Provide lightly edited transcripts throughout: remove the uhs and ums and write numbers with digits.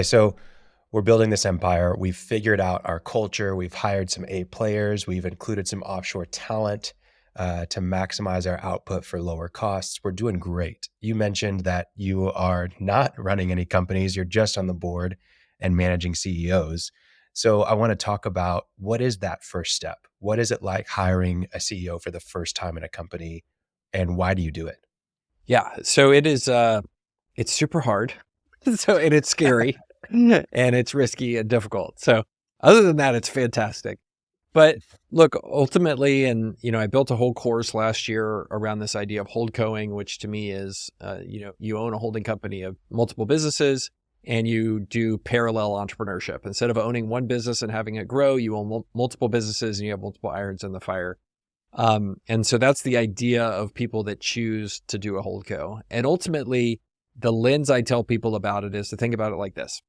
So we're building this empire. We've figured out our culture. We've hired some A players. We've included some offshore talent to maximize our output for lower costs. We're doing great. You mentioned that you are not running any companies. You're just on the board and managing CEOs. So I want to talk about, what is that first step? What is it like hiring a CEO for the first time in a company, and why do you do it? Yeah. So it is, it's super hard. And it's scary and it's risky and difficult. So other than that, it's fantastic. But look, ultimately, and I built a whole course last year around this idea of holdcoing, which to me is, you own a holding company of multiple businesses and you do parallel entrepreneurship. Instead of owning one business and having it grow, you own multiple businesses and you have multiple irons in the fire. And so that's the idea of people that choose to do a holdco. And ultimately, the lens I tell people about it is to think about it like this.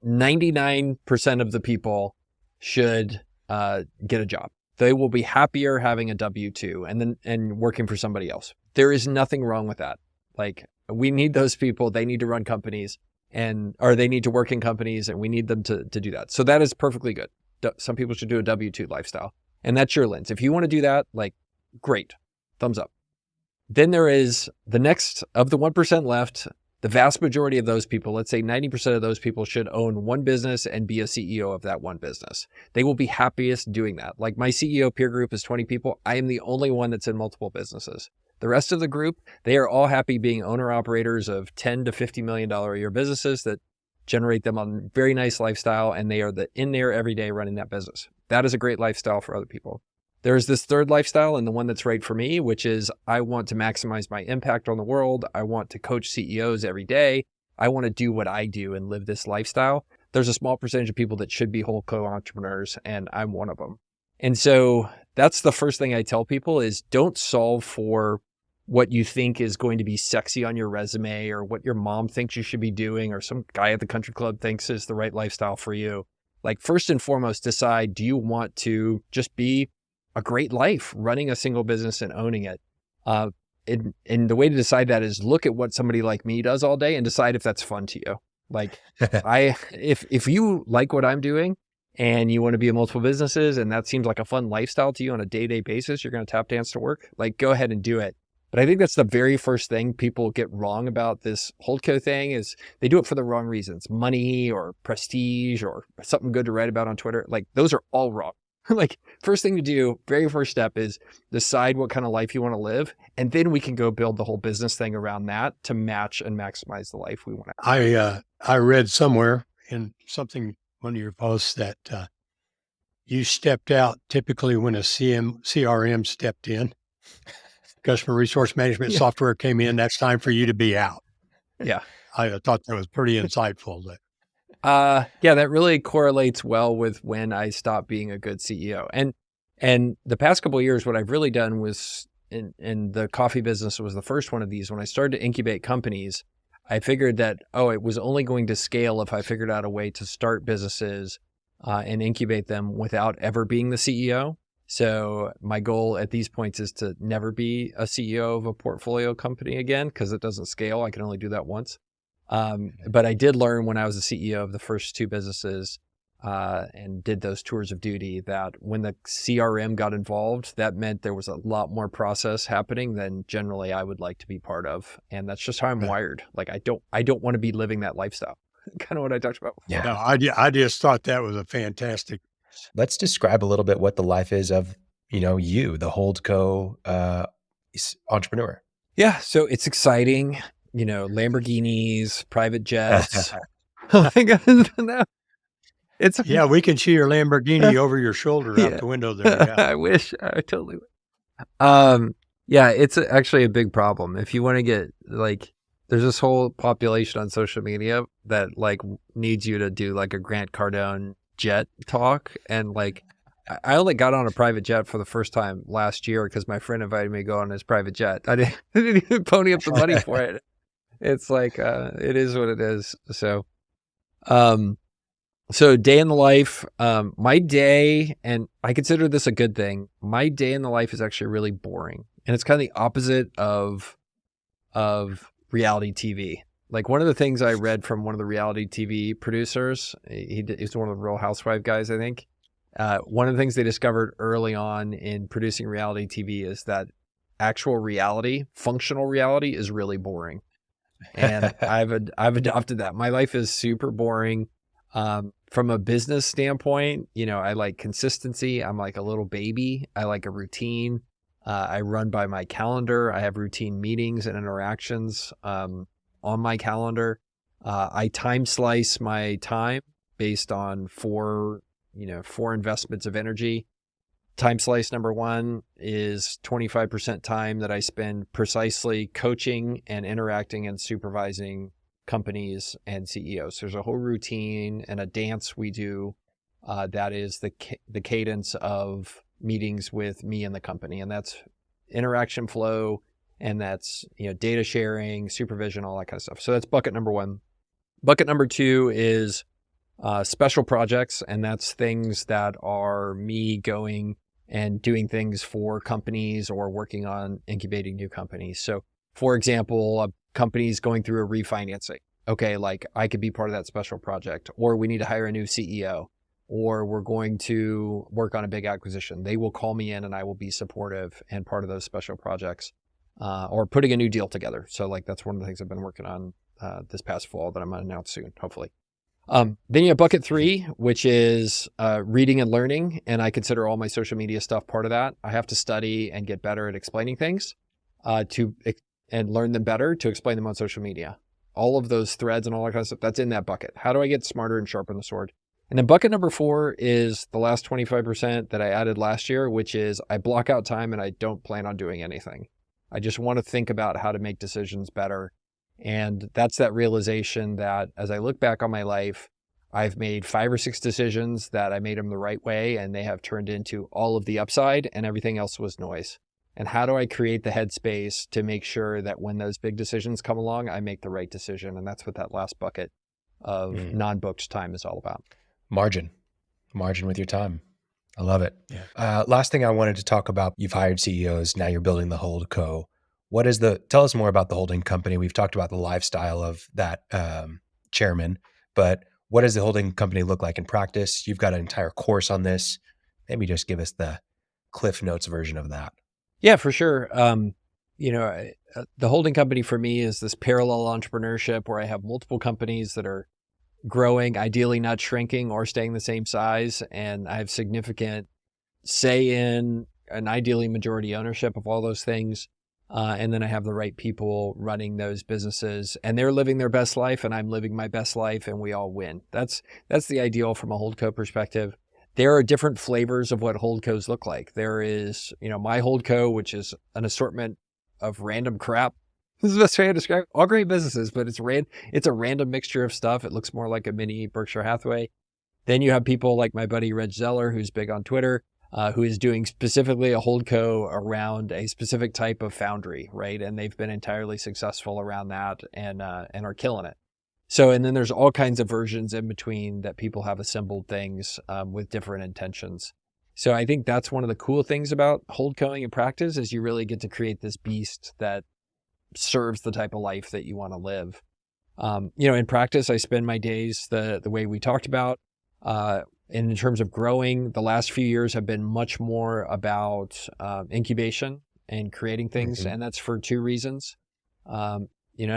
99% of the people should get a job. They will be happier having a W-2 and working for somebody else. There is nothing wrong with that. Like, we need those people. They need to run companies or they need to work in companies, and we need them to do that. So that is perfectly good. Some people should do a W-2 lifestyle, and that's your lens. If you want to do that, like, great, thumbs up. Then there is the next of the 1% left. The vast majority of those people, let's say 90% of those people, should own one business and be a CEO of that one business. They will be happiest doing that. Like, my CEO peer group is 20 people. I am the only one that's in multiple businesses. The rest of the group, they are all happy being owner operators of $10 to $50 million a year businesses that generate them a very nice lifestyle, and they are in there every day running that business. That is a great lifestyle for other people. There's this third lifestyle, and the one that's right for me, which is, I want to maximize my impact on the world. I want to coach CEOs every day. I want to do what I do and live this lifestyle. There's a small percentage of people that should be Holdco entrepreneurs, and I'm one of them. And so that's the first thing I tell people is, don't solve for what you think is going to be sexy on your resume, or what your mom thinks you should be doing, or some guy at the country club thinks is the right lifestyle for you. Like, first and foremost, decide, do you want to just be a great life running a single business and owning it? And the way to decide that is, look at what somebody like me does all day and decide if that's fun to you. Like, if you like what I'm doing and you want to be in multiple businesses and that seems like a fun lifestyle to you on a day-to-day basis, you're going to tap dance to work, like, go ahead and do it. But I think that's the very first thing people get wrong about this Holdco thing, is they do it for the wrong reasons. Money or prestige or something good to write about on Twitter. Like, those are all wrong. Like, first thing to do, very first step, is decide what kind of life you want to live. And then we can go build the whole business thing around that to match and maximize the life we want to. I read somewhere in one of your posts that you stepped out typically when a CRM stepped in. Customer resource management software came in. That's time for you to be out. Yeah. I thought that was pretty insightful. Yeah, that really correlates well with when I stopped being a good CEO. And the past couple of years, what I've really done was, in the coffee business was the first one of these. When I started to incubate companies, I figured that, it was only going to scale if I figured out a way to start businesses and incubate them without ever being the CEO. So my goal at these points is to never be a CEO of a portfolio company again, because it doesn't scale. I can only do that once. But I did learn when I was the CEO of the first two businesses and did those tours of duty, that when the CRM got involved, that meant there was a lot more process happening than generally I would like to be part of. And that's just how I'm wired. Like, I don't want to be living that lifestyle. Kind of what I talked about before. Yeah. No, I just thought that was a fantastic. Let's describe a little bit what the life is of, you, the Holdco entrepreneur. Yeah. So it's exciting, Lamborghinis, private jets. Oh my God. No. Yeah, we can see your Lamborghini over your shoulder out the window there. Yeah. I wish. I totally would. Yeah, it's actually a big problem. If you want to get, like, there's this whole population on social media that, like, needs you to do like a Grant Cardone jet talk. And, like, I only got on a private jet for the first time last year because my friend invited me to go on his private jet. I didn't even pony up the money for it. It's like, it is what it is. So day in the life, my day, and I consider this a good thing, my day in the life is actually really boring. And it's kind of the opposite of reality TV. Like one of the things I read from one of the reality TV producers, he's one of the Real Housewife guys, I think. One of the things they discovered early on in producing reality TV is that actual reality, functional reality, is really boring. And I've adopted that. My life is super boring. From a business standpoint, I like consistency. I'm like a little baby. I like a routine. I run by my calendar. I have routine meetings and interactions on my calendar. I time slice my time based on four investments of energy. Time slice number one is 25% time that I spend precisely coaching and interacting and supervising companies and CEOs. There's a whole routine and a dance we do that is the cadence of meetings with me and the company, and that's interaction flow, and that's data sharing, supervision, all that kind of stuff. So that's bucket number one. Bucket number two is special projects, and that's things that are me going and doing things for companies or working on incubating new companies. So for example, a company's going through a refinancing. Okay, like I could be part of that special project, or we need to hire a new CEO, or we're going to work on a big acquisition. They will call me in and I will be supportive and part of those special projects, or putting a new deal together. So like that's one of the things I've been working on this past fall that I'm going to announce soon, hopefully. Then you have bucket three, which is reading and learning. And I consider all my social media stuff part of that. I have to study and get better at explaining things and learn them better to explain them on social media. All of those threads and all that kind of stuff, that's in that bucket. How do I get smarter and sharpen the sword? And then bucket number four is the last 25% that I added last year, which is I block out time and I don't plan on doing anything. I just want to think about how to make decisions better. And that's that realization that as I look back on my life, I've made 5 or 6 decisions that I made them the right way, and they have turned into all of the upside, and everything else was noise. And how do I create the headspace to make sure that when those big decisions come along, I make the right decision? And that's what that last bucket of non-booked time is all about. Margin with your time. I love it. Yeah. Last thing I wanted to talk about, you've hired CEOs, now you're building the Holdco. Tell us more about the holding company. We've talked about the lifestyle of that chairman, but what does the holding company look like in practice? You've got an entire course on this. Maybe just give us the Cliff Notes version of that. Yeah, for sure. The holding company for me is this parallel entrepreneurship where I have multiple companies that are growing, ideally not shrinking or staying the same size. And I have significant say in and ideally majority ownership of all those things. And then I have the right people running those businesses, and they're living their best life and I'm living my best life, and we all win. That's the ideal from a Holdco perspective. There are different flavors of what Holdcos look like. There is, my Holdco, which is an assortment of random crap. This is the best way to describe it. All great businesses, but it's a random mixture of stuff. It looks more like a mini Berkshire Hathaway. Then you have people like my buddy Reg Zeller, who's big on Twitter, who is doing specifically a Holdco around a specific type of foundry, right? And they've been entirely successful around that and are killing it. So, and then there's all kinds of versions in between that people have assembled things with different intentions. So I think that's one of the cool things about Holdcoing in practice is you really get to create this beast that serves the type of life that you want to live. In practice, I spend my days the way we talked about. And in terms of growing, the last few years have been much more about incubation and creating things. And that's for 2 reasons. And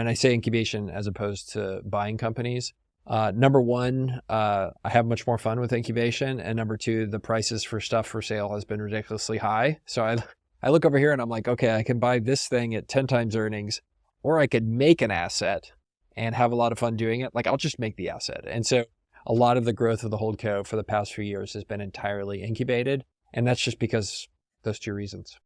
I say incubation as opposed to buying companies. Number one, I have much more fun with incubation. And number 2, the prices for stuff for sale has been ridiculously high. So I look over here and I'm like, okay, I can buy this thing at 10 times earnings, or I could make an asset and have a lot of fun doing it. Like I'll just make the asset. And so a lot of the growth of the Holdco for the past few years has been entirely incubated. And that's just because those 2 reasons.